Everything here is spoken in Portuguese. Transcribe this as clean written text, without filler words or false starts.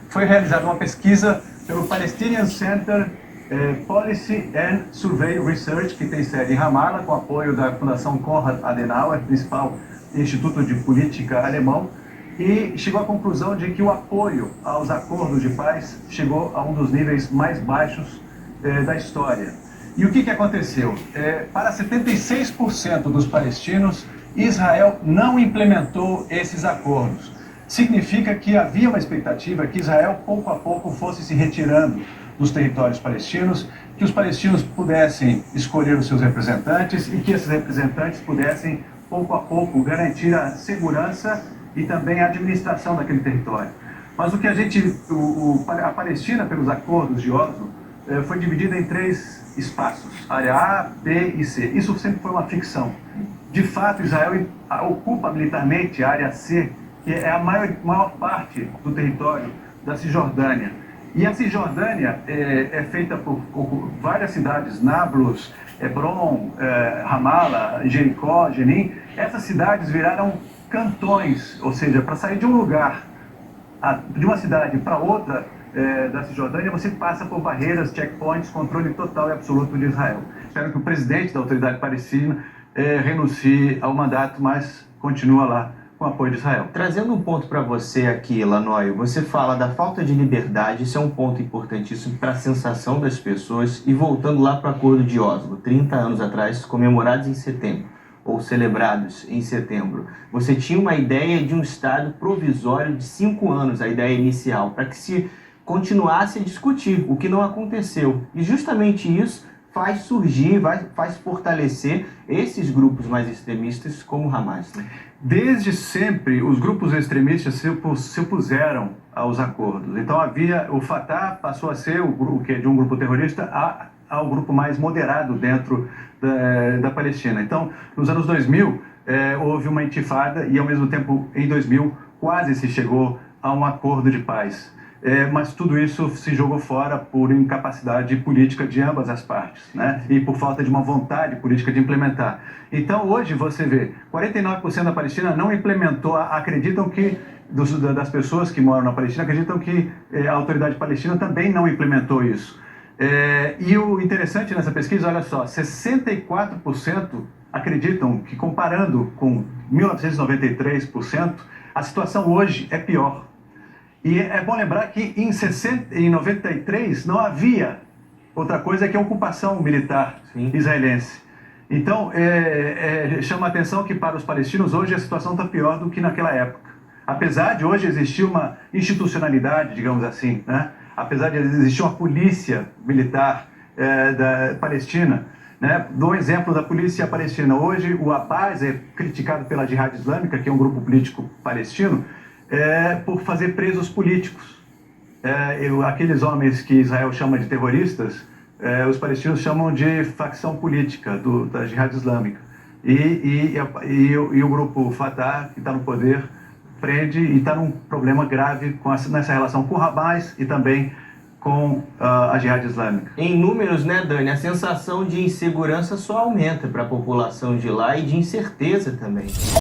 foi realizada uma pesquisa pelo Palestinian Center Policy and Survey Research, que tem sede em Ramallah, com apoio da Fundação Konrad Adenauer, principal instituto de política alemão, e chegou à conclusão de que o apoio aos acordos de paz chegou a um dos níveis mais baixos da história. E o que aconteceu? Para 76% dos palestinos, Israel não implementou esses acordos. Significa que havia uma expectativa que Israel, pouco a pouco, fosse se retirando dos territórios palestinos, que os palestinos pudessem escolher os seus representantes e que esses representantes pudessem, pouco a pouco, garantir a segurança e também a administração daquele território. Mas o que a Palestina, pelos acordos de Oslo, foi dividida em 3 espaços, área A, B e C. Isso sempre foi uma ficção. De fato, Israel ocupa militarmente a área C, que é a maior parte do território da Cisjordânia. E a Cisjordânia é feita por várias cidades, Nablus, Hebron, Ramallah, Jericó, Jenin. Essas cidades viraram cantões, ou seja, para sair de um lugar, de uma cidade para outra da Cisjordânia, você passa por barreiras, checkpoints, controle total e absoluto de Israel. Espero que o presidente da autoridade palestina renuncie ao mandato, mas continua lá com apoio de Israel. Trazendo um ponto para você aqui, Lanoio, você fala da falta de liberdade, isso é um ponto importantíssimo para a sensação das pessoas, e voltando lá para o Acordo de Oslo, 30 anos atrás, comemorados em setembro, ou celebrados em setembro, você tinha uma ideia de um Estado provisório de 5 anos, a ideia inicial, para que se continuasse a discutir, o que não aconteceu. E justamente isso faz surgir, faz fortalecer esses grupos mais extremistas como o Hamas, né? Desde sempre, os grupos extremistas se opuseram aos acordos. Então, o Fatah passou a ser de um grupo terrorista ao grupo mais moderado dentro da Palestina. Então, nos anos 2000, houve uma intifada e, ao mesmo tempo, em 2000, quase se chegou a um acordo de paz. Mas tudo isso se jogou fora por incapacidade política de ambas as partes, né? E por falta de uma vontade política de implementar. Então, hoje, você vê, 49% da Palestina não implementou, acreditam que, das pessoas que moram na Palestina, acreditam que a autoridade palestina também não implementou isso. E o interessante nessa pesquisa, olha só, 64% acreditam que, comparando com 1993%, a situação hoje é pior. E é bom lembrar que em 93 não havia outra coisa que a ocupação militar israelense. Então, chama a atenção que para os palestinos hoje a situação está pior do que naquela época. Apesar de hoje existir uma institucionalidade, digamos assim, né? Apesar de existir uma polícia militar da Palestina, né? Dou um exemplo da polícia palestina. Hoje o Abbas é criticado pela Jihad Islâmica, que é um grupo político palestino, por fazer presos políticos. Aqueles homens que Israel chama de terroristas, os palestinos chamam de facção política da Jihad Islâmica. E o grupo Fatah, que está no poder, prende e está num problema grave nessa relação com o Hamas e também com a Jihad Islâmica. Em números, né, Dani, a sensação de insegurança só aumenta para a população de lá e de incerteza também.